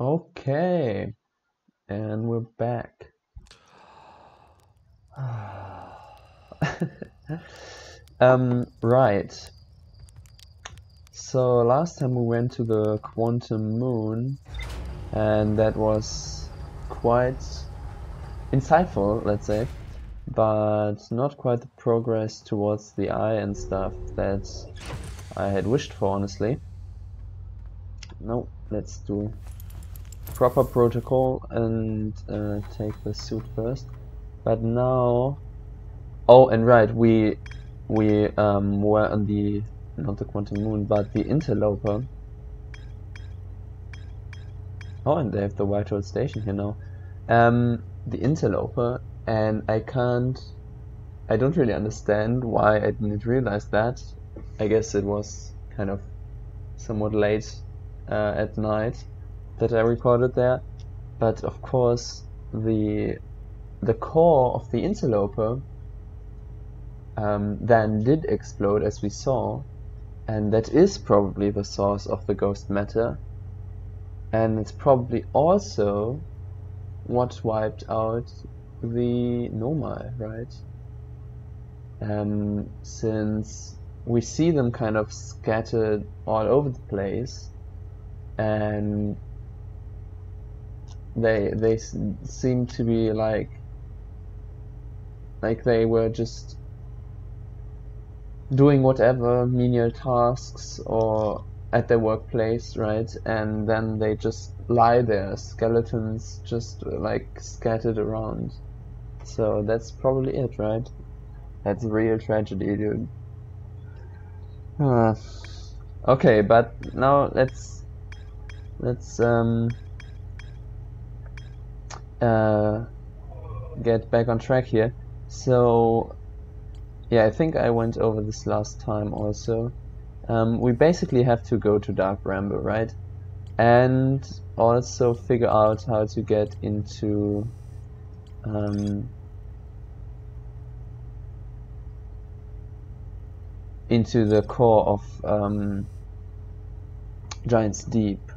Okay, and we're back. Right. So last time we went to the quantum moon, and that was quite insightful, let's say, but not quite the progress towards the eye and stuff that I had wished for, honestly. No, let's do proper protocol and take the suit first. But now, oh, and right, we were on the not the quantum moon, but the interloper. Oh, and they have the White Hole Station here now. The interloper, and I don't really understand why I didn't realize that. I guess it was kind of somewhat late at night that I recorded there. But of course, the core of the interloper then did explode, as we saw, and that is probably the source of the ghost matter, and it's probably also what wiped out the Nomai, right? Since we see them kind of scattered all over the place, and they seem to be like they were just doing whatever menial tasks or at their workplace, right? And then they just lie there, skeletons just like scattered around. So that's probably it, right? That's a real tragedy, dude. Okay, but now let's get back on track here. So yeah, I think I went over this last time also. We basically have to go to Dark Bramble, right? And also figure out how to get into the core of Giant's Deep.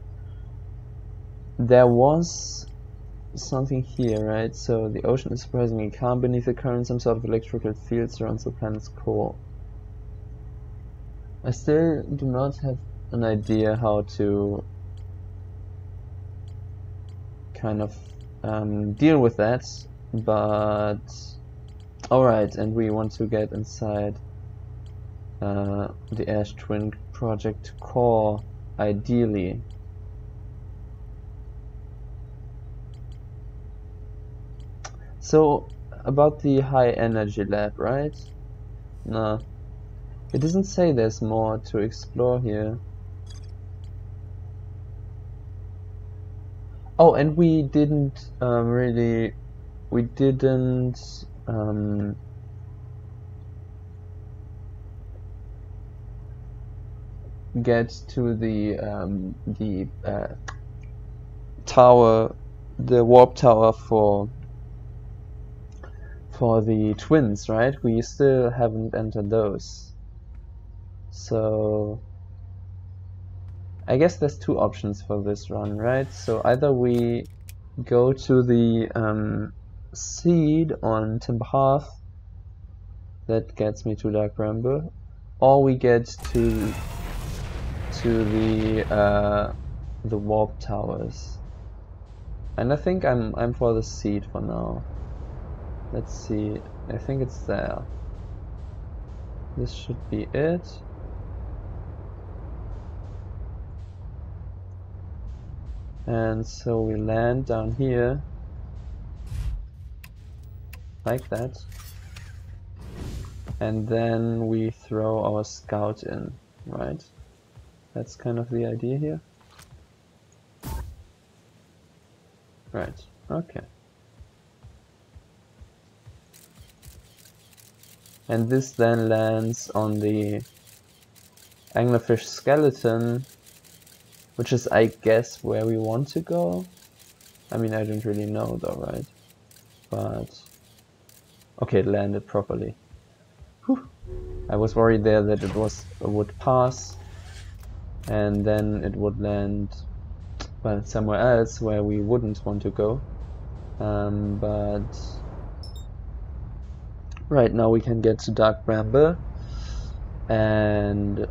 There was something here, right? So the ocean is surprisingly calm beneath the current. Some sort of electrical field surrounds the planet's core. I still do not have an idea how to kind of deal with that, but alright, and we want to get inside the Ash Twin Project core, ideally. So, about the high energy lab, right? No. It doesn't say there's more to explore here. Oh, and we didn't get to the tower, the warp tower for the twins, right? We still haven't entered those. So I guess there's two options for this run, right? So either we go to the seed on Timber Hearth, that gets me to Dark Bramble, or we get to the warp towers. And I think I'm for the seed for now. Let's see. I think it's there. This should be it. And so we land down here like that, and then we throw our scout in, right? That's kind of the idea here. Right, okay. And this then lands on the anglerfish skeleton, which is, I guess, where we want to go. I mean, I don't really know though, right? But okay, it landed properly. Whew. I was worried there that it would pass and then it would land well, somewhere else where we wouldn't want to go. But right now we can get to Dark Bramble, and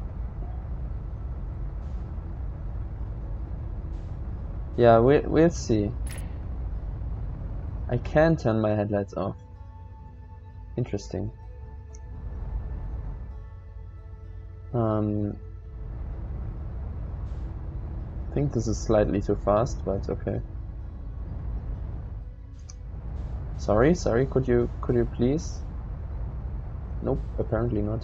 yeah, we'll see. I can turn my headlights off. Interesting. I think this is slightly too fast, but okay. Sorry, could you please? Nope, apparently not.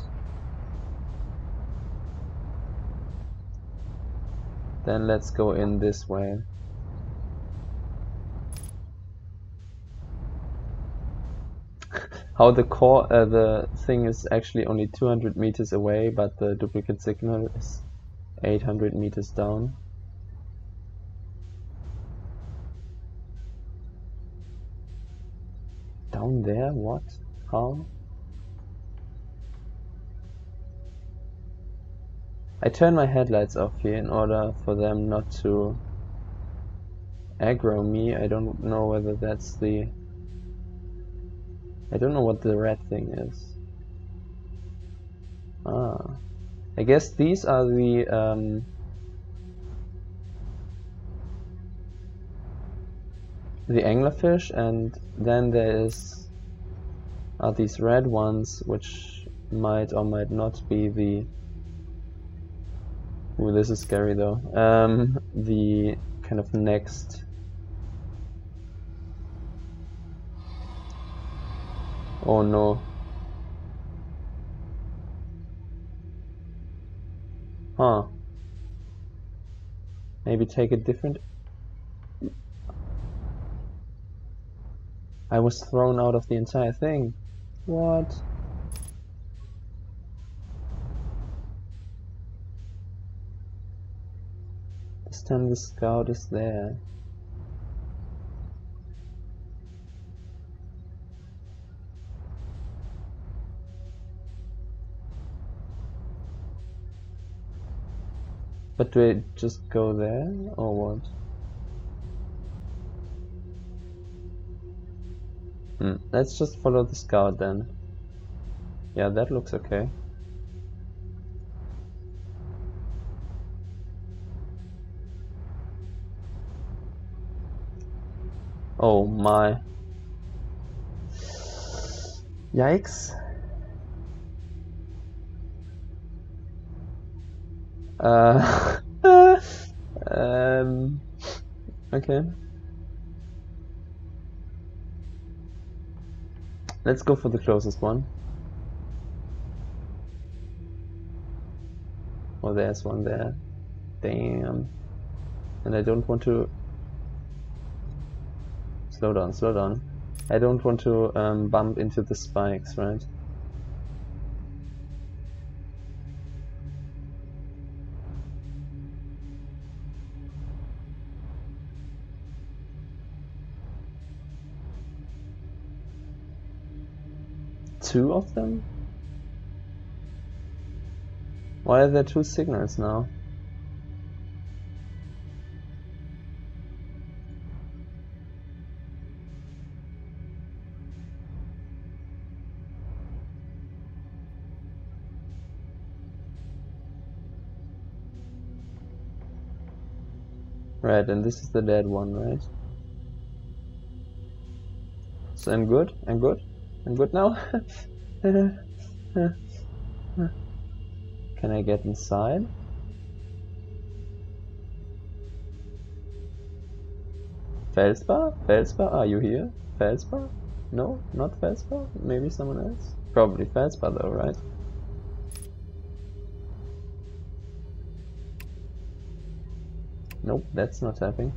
Then let's go in this way. How the thing is actually only 200 meters away, but the duplicate signal is 800 meters down. Down there? What? How? I turn my headlights off here in order for them not to aggro me. I don't know whether that's the... I don't know what the red thing is. Ah. I guess these are the anglerfish, and then there are these red ones which might or might not be the... Ooh, this is scary though. The kind of next... Oh no. Huh. Maybe take a different... I was thrown out of the entire thing. What? This time the scout is there. But do I just go there, or what? Let's just follow the scout then. Yeah, that looks okay. Oh my. Yikes. Okay. Let's go for the closest one. Oh, there's one there. Damn. And I don't want to... Slow down. I don't want to bump into the spikes, right? Two of them? Why are there two signals now? Right, and this is the dead one, right? So I'm good now? Can I get inside? Felsbar? Are you here? Felsbar? No, not Felsbar? Maybe someone else? Probably Felsbar though, right? Nope, that's not happening.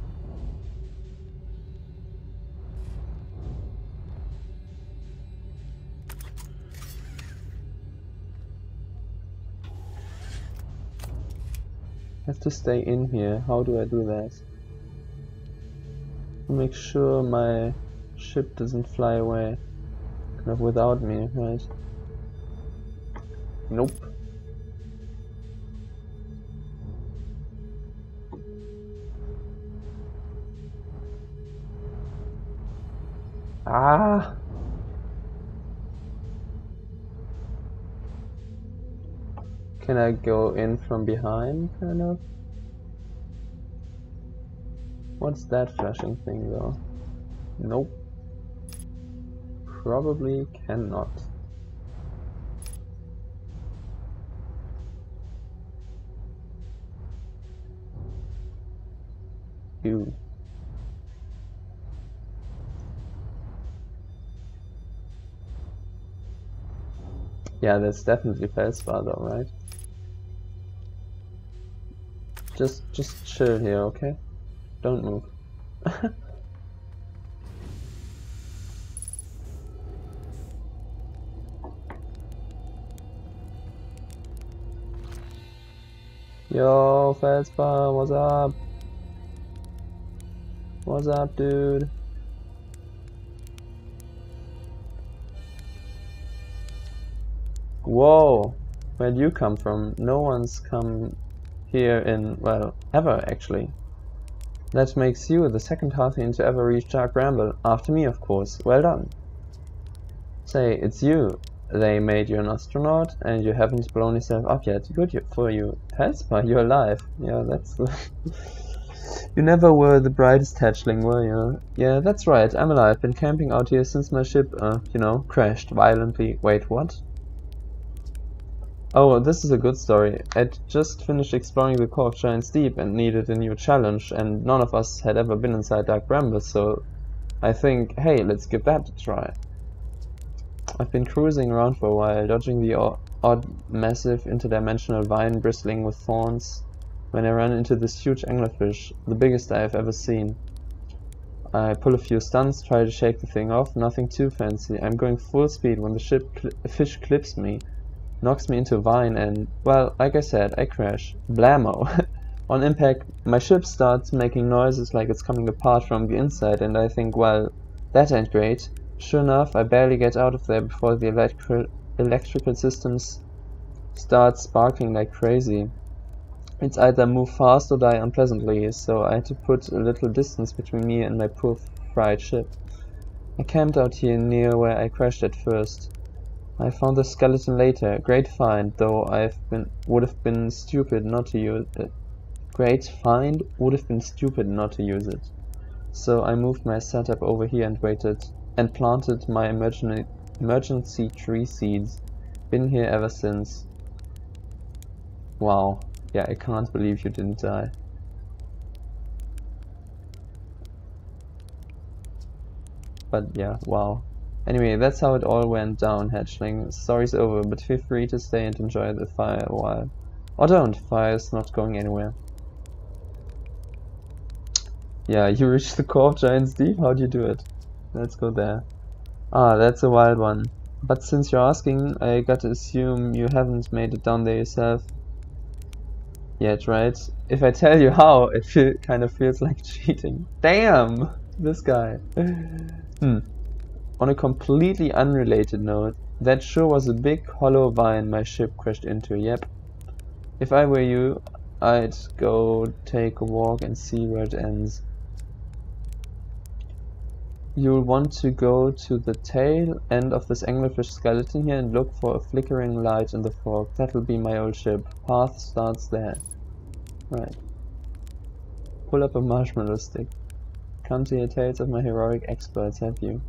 I have to stay in here. How do I do that? To make sure my ship doesn't fly away kind of without me, right? Nope. Ah! Can I go in from behind, kind of? What's that flashing thing, though? Nope. Probably cannot. Ew. Yeah, that's definitely Feldspar though, right? Just chill here, okay? Don't move. Yo, Feldspar, what's up? What's up, dude? Whoa, where'd you come from? No one's come here in, well, ever actually. That makes you the second Hearthian to ever reach Dark Bramble, after me of course. Well done. Say, it's you. They made you an astronaut and you haven't blown yourself up yet. Good for you. Feldspar, you're alive. Yeah, that's the... You never were the brightest hatchling, were you? Yeah, that's right, I'm alive. Been camping out here since my ship, crashed violently. Wait, what? Oh, this is a good story. I'd just finished exploring the core of Giant's Deep and needed a new challenge, and none of us had ever been inside Dark Bramble, so I think, hey, let's give that a try. I've been cruising around for a while, dodging the odd, massive, interdimensional vine bristling with thorns, when I ran into this huge anglerfish, the biggest I have ever seen. I pull a few stunts, try to shake the thing off, nothing too fancy. I'm going full speed when the fish clips me, knocks me into a vine and, well, like I said, I crash. Blammo! On impact, my ship starts making noises like it's coming apart from the inside and I think, well, that ain't great. Sure enough, I barely get out of there before the electrical systems start sparking like crazy. It's either move fast or die unpleasantly, so I had to put a little distance between me and my poor fried ship. I camped out here near where I crashed at first. I found the skeleton later. Great find, though would have been stupid not to use it. Great find would have been stupid not to use it. So I moved my setup over here and waited, and planted my emergency tree seeds. Been here ever since. Wow. Yeah, I can't believe you didn't die. But yeah, wow. Anyway, that's how it all went down, hatchling. Story's over, but feel free to stay and enjoy the fire a while. Or don't, fire's not going anywhere. Yeah, you reached the core of Giant's Deep? How'd you do it? Let's go there. Ah, that's a wild one. But since you're asking, I gotta assume you haven't made it down there yourself yet, right? If I tell you how, it kind of feels like cheating. Damn! This guy. On a completely unrelated note, that sure was a big hollow vine my ship crashed into, yep. If I were you, I'd go take a walk and see where it ends. You'll want to go to the tail end of this anglerfish skeleton here and look for a flickering light in the fog. That'll be my old ship. Path starts there. Right. Pull up a marshmallow stick. Come to hear tales of my heroic exploits, have you?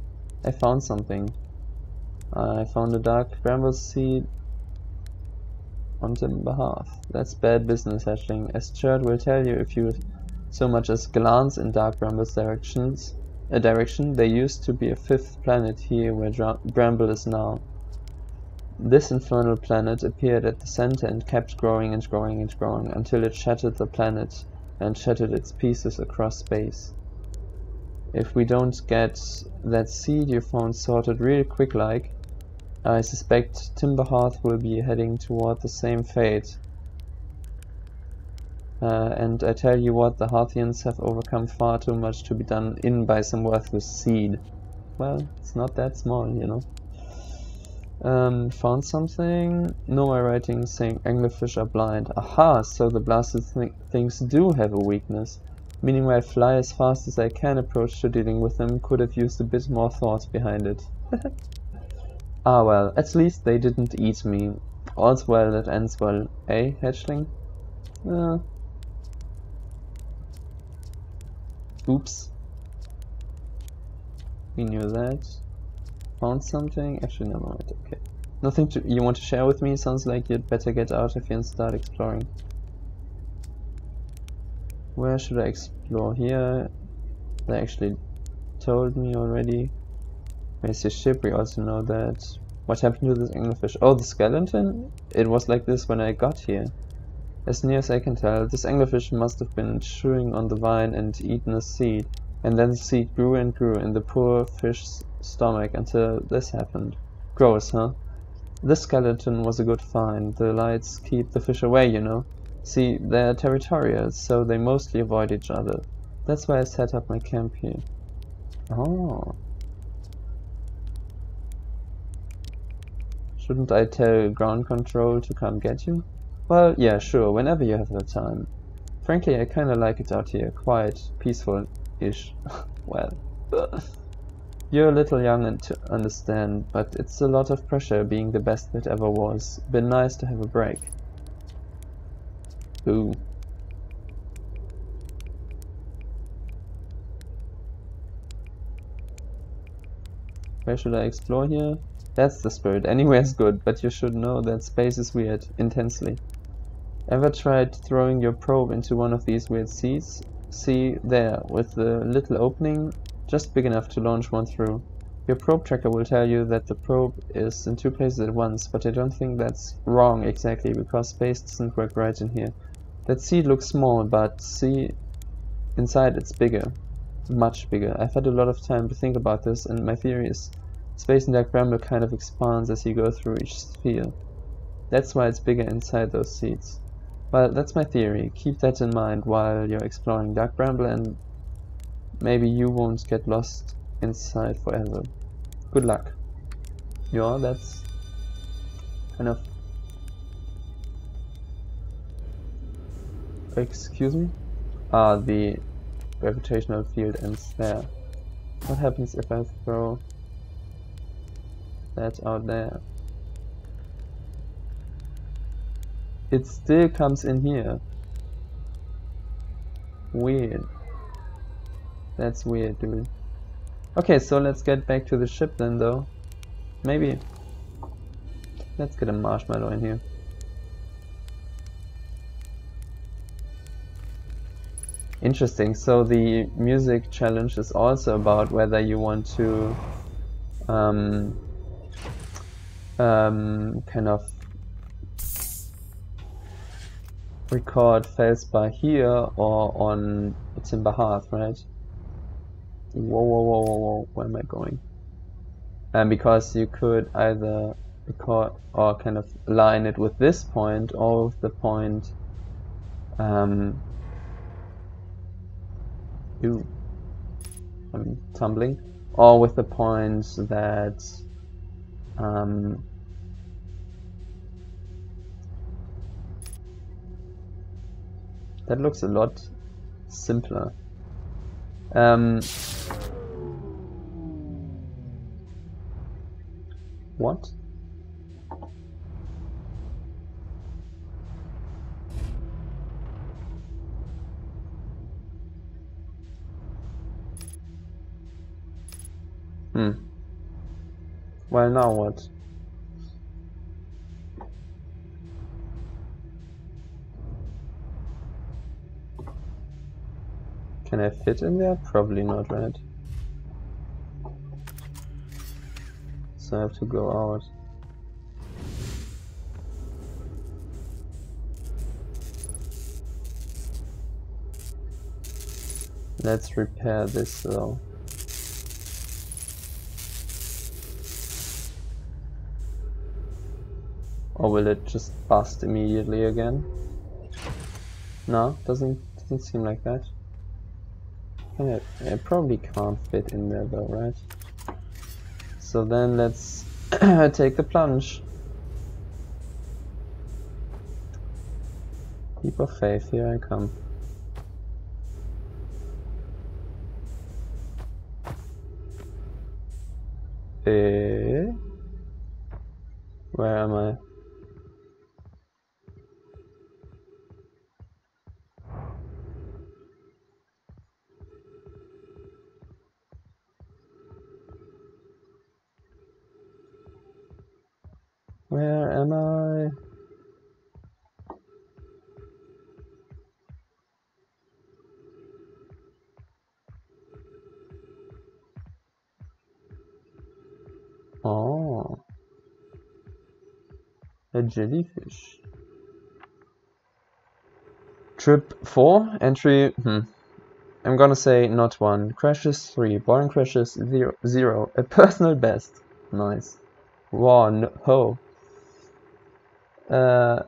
I found something. I found a dark bramble seed on Timber Hearth. That's bad business, hatchling. As Chert will tell you if you so much as glance in Dark Bramble's direction, there used to be a fifth planet here where Bramble is now. This infernal planet appeared at the center and kept growing and growing and growing until it shattered the planet and shattered its pieces across space. If we don't get that seed you found sorted real quick like, I suspect Timberhearth will be heading toward the same fate. And I tell you what, the Hearthians have overcome far too much to be done in by some worthless seed. Well, it's not that small, you know. Found something? No, my writing saying anglerfish are blind. Aha, so the blasted things do have a weakness. Meaning I fly as fast as I can approach to dealing with them could have used a bit more thought behind it. Ah well, at least they didn't eat me. All's well that ends well, eh, hatchling? Oops. We knew that. Found something? Actually, never mind, okay. Nothing you want to share with me? Sounds like you'd better get out of here and start exploring. Where should I explore? Here? They actually told me already. Where's your ship? We also know that. What happened to this anglerfish? Oh, the skeleton? It was like this when I got here. As near as I can tell, this anglerfish must have been chewing on the vine and eaten a seed, and then the seed grew and grew in the poor fish's stomach until this happened. Gross, huh? This skeleton was a good find. The lights keep the fish away, you know. See, they're territorial, so they mostly avoid each other. That's why I set up my camp here. Oh. Shouldn't I tell ground control to come get you? Well, yeah, sure, whenever you have the time. Frankly, I kinda like it out here. Quiet, peaceful-ish. Well, you're a little young to understand, but it's a lot of pressure being the best that ever was. Been nice to have a break. Ooh. Where should I explore here? That's the spirit. Anywhere's good, but you should know that space is weird. Intensely. Ever tried throwing your probe into one of these weird seeds? See, there, with the little opening, just big enough to launch one through. Your probe tracker will tell you that the probe is in two places at once, but I don't think that's wrong exactly, because space doesn't work right in here. That seed looks small, but see, inside it's bigger. Much bigger. I've had a lot of time to think about this, and my theory is space in Dark Bramble kind of expands as you go through each sphere. That's why it's bigger inside those seeds. Well, that's my theory. Keep that in mind while you're exploring Dark Bramble, and maybe you won't get lost inside forever. Good luck. Yeah, that's kind of... Excuse me? Ah, the gravitational field ends there. What happens if I throw that out there? It still comes in here. Weird. That's weird, dude. Okay, so let's get back to the ship then, though. Maybe. Let's get a marshmallow in here. Interesting. So the music challenge is also about whether you want to kind of record Felspar here or on Timber Hearth, right? Whoa, whoa, whoa, whoa, whoa, where am I going? Because you could either record or kind of line it with this point or with the point ooh, I'm tumbling, or with the point that that looks a lot simpler. What? Well, now what? Can I fit in there? Probably not, right? So I have to go out. Let's repair this though. Or will it just bust immediately again? No, doesn't seem like that. It probably can't fit in there though, right? So then let's take the plunge. Leap of faith, here I come. Where am I? Where am I? Oh, a jellyfish. Trip 4, entry, I'm gonna say not 1. Crashes 3, boring crashes 0. A personal best. Nice. Wow, no, ho.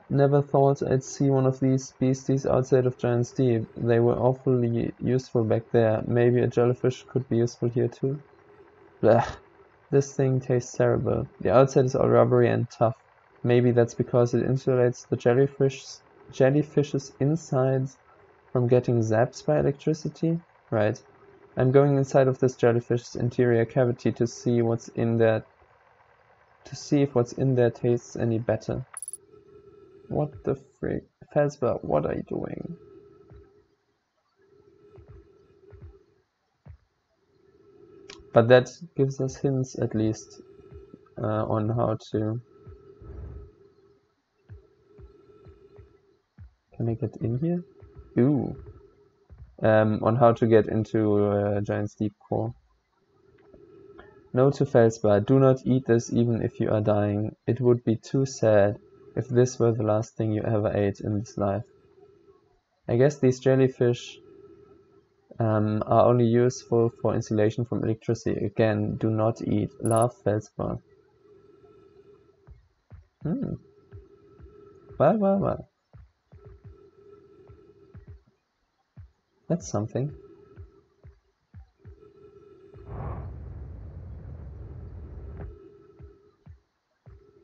Never thought I'd see one of these beasties outside of Giant's Deep. They were awfully useful back there. Maybe a jellyfish could be useful here too? Blech. This thing tastes terrible. The outside is all rubbery and tough. Maybe that's because it insulates the jellyfish's insides from getting zapped by electricity? Right. I'm going inside of this jellyfish's interior cavity to see what's in there. To see if what's in there tastes any better. What the frick? Fazbear, what are you doing? But that gives us hints at least on how to... Can I get in here? Ooh. On how to get into Giant's Deep core. Note to Felsbar, do not eat this even if you are dying. It would be too sad if this were the last thing you ever ate in this life. I guess these jellyfish are only useful for insulation from electricity. Again, do not eat. Love, Felsbar. Well. That's something.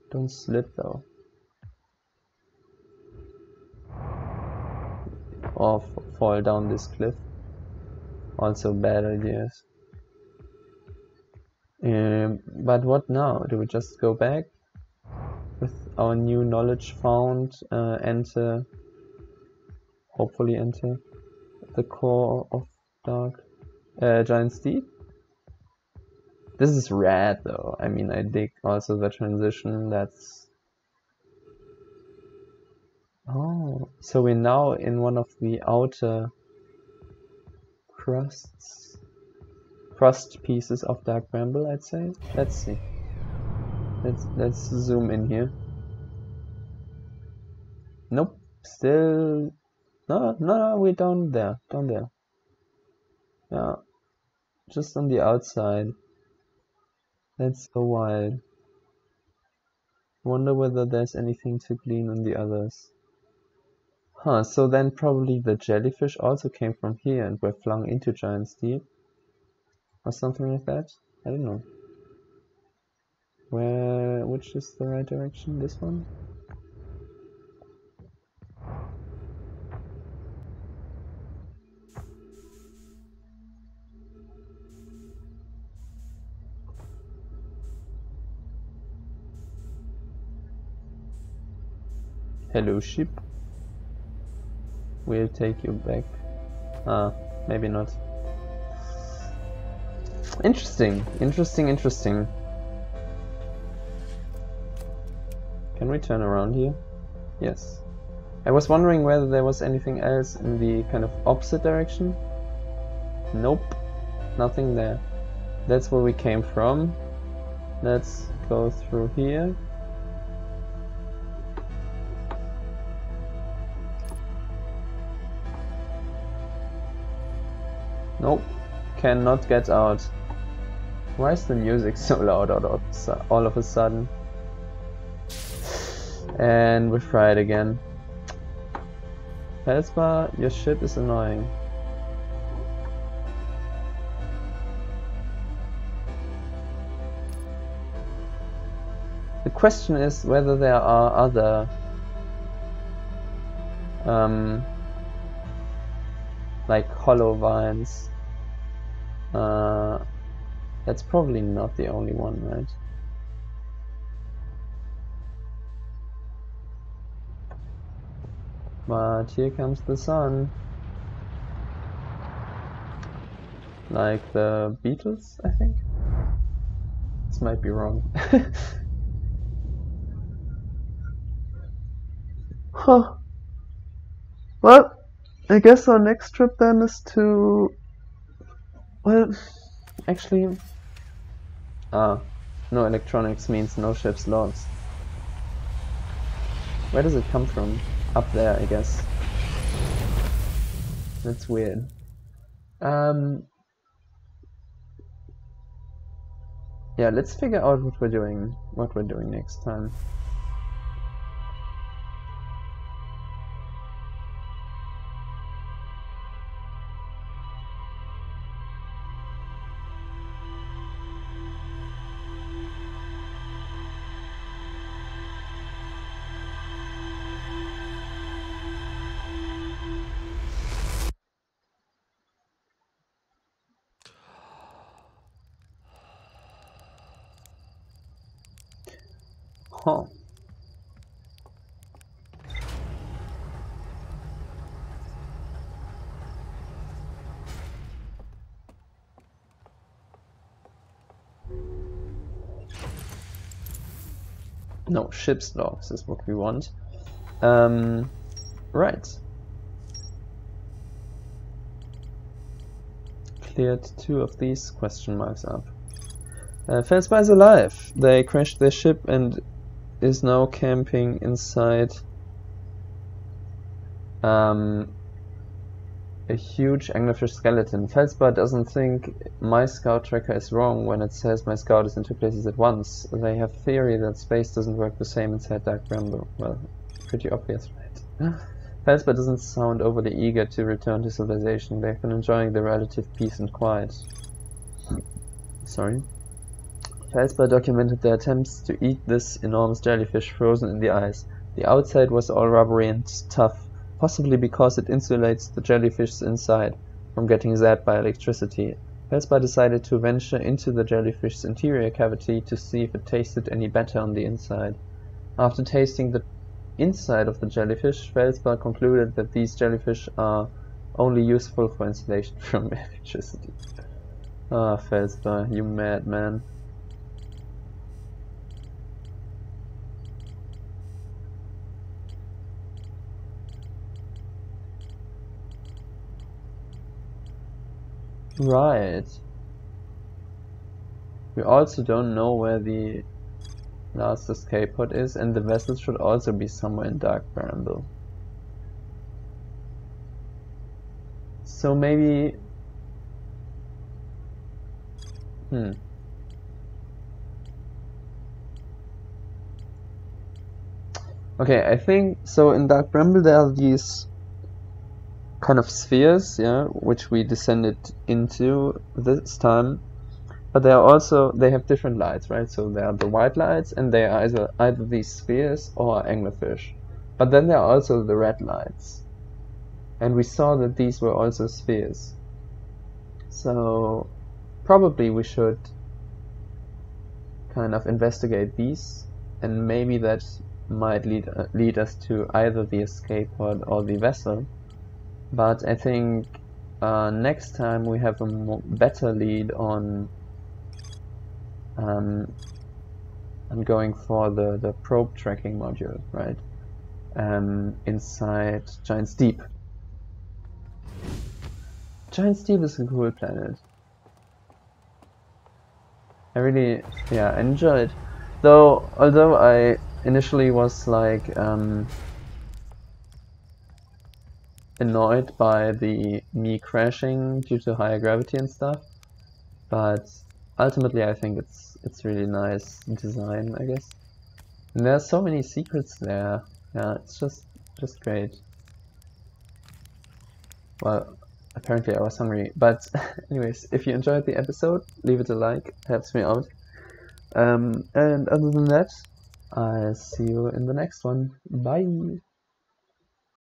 Don't slip though. Or fall down this cliff. Also bad ideas. But what now? Do we just go back? With our new knowledge found, hopefully enter the core of Giant's Deep? This is rad though. I mean, I dig also the transition. That's... Oh, so we're now in one of the outer crust pieces of Dark Bramble, I'd say. Let's see. Let's zoom in here. Nope, still... No, we're down there. Yeah, just on the outside. That's so wild. Wonder whether there's anything to glean on the others. Huh, so then probably the jellyfish also came from here and were flung into Giant's Deep? Or something like that? I don't know. Which is the right direction? This one? Hello, ship. We'll take you back. Maybe not. Interesting. Can we turn around here? Yes. I was wondering whether there was anything else in the kind of opposite direction. Nope. Nothing there. That's where we came from. Let's go through here. Nope, cannot get out. Why is the music so loud all of a sudden? And we try it again. Felsbar, your ship is annoying. The question is whether there are other like hollow vines That's probably not the only one, right? But here comes the sun. Like the Beatles, I think? This might be wrong. Huh. Well, I guess our next trip then is to... Well, actually... no electronics means no ship's logs. Where does it come from? Up there, I guess. That's weird. Yeah, let's figure out what we're doing next time. Huh. No, ship's logs is what we want. Right. Cleared 2 of these question marks up. Felsby is alive. They crashed their ship and is now camping inside a huge anglerfish skeleton. Felsby doesn't think my scout tracker is wrong when it says my scout is in 2 places at once. They have theory that space doesn't work the same inside Dark Bramble. Well, pretty obvious, right? Felsby doesn't sound overly eager to return to civilization. They've been enjoying the relative peace and quiet. Sorry. Felsby documented their attempts to eat this enormous jellyfish frozen in the ice. The outside was all rubbery and tough, possibly because it insulates the jellyfish's inside from getting zapped by electricity. Felsby decided to venture into the jellyfish's interior cavity to see if it tasted any better on the inside. After tasting the inside of the jellyfish, Felsby concluded that these jellyfish are only useful for insulation from electricity. Ah, Felsby, you madman. Right. We also don't know where the last escape pod is, and the vessel should also be somewhere in Dark Bramble. So maybe... Okay, I think... So in Dark Bramble there are these kind of spheres, yeah, which we descended into this time. But they are also, they have different lights, right? So there are the white lights, and they are either these spheres or anglerfish. But then there are also the red lights. And we saw that these were also spheres. So probably we should kind of investigate these, and maybe that might lead us to either the escape pod or the vessel. But I think next time we have a better lead on going for the probe tracking module, right? Inside Giant's Deep. Giant's Deep is a cool planet. I really, yeah, enjoyed. Although I initially was like annoyed by me crashing due to higher gravity and stuff, but ultimately I think it's really nice design, I guess. And there's so many secrets there. Yeah, it's just great. Well, apparently I was hungry, but anyways, if you enjoyed the episode, leave it a like, helps me out. And other than that, I'll see you in the next one. Bye!